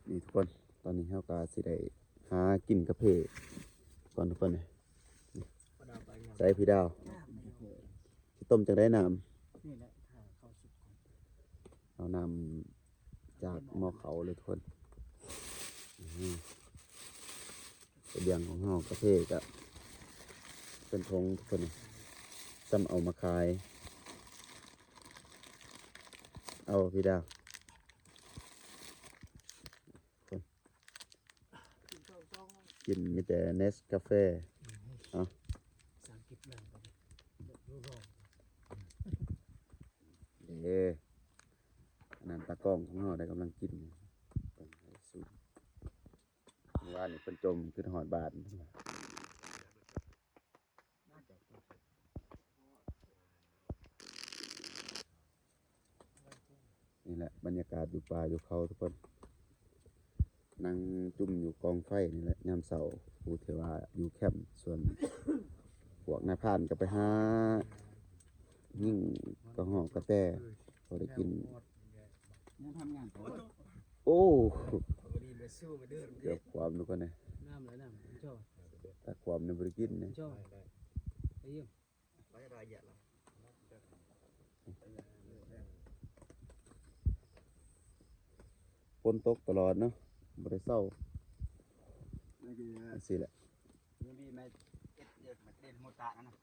นี่ทุกคนตอนนี้เราก็สิได้หากินกาแฟก่อนทุกคนเลยใส่พี่ดาวที่ต้มจากได้น้ นี่แหละถ้าเข้าสุกก่อน ำเอาน้ำจากหม้อเขาเลยทุกคนเสบียงของเรากาแฟก็เป็นทงทุกคนซ้ำเอามาขายเอาพี่ดาวกินมีแต่เนสกาแฟเอา ภาษาอังกฤษนั่งไปดูรอง อันนั้นตากล้องของเราได้กำลังกินสูตรว่านี่เป็นจมขึ้นหอดบาทนี่แหละบรรยากาศอยู่ป่าอยู่เขาทุกคนนั่งจุ่มอยู่กองไฟนี่แหละยามเสาร์ผู้เทวาอยู่แคมป์ส่วนพวกนายพรานก็ไปหายิ่งกระหอบกระแตพอได้กิน ยังทำงานต่อ โอ้ ดีมาสู้มาเดิน เกือบความทุกคนเลย น้ำเลยน้ำชอบ แต่ความในบริกินเนี่ย ชอบไปเยี่ยม ฝนตกตลอดเนาะบริเศร้าสิแหละ ดีมาเด็ดมาเด็ดโมตะนะ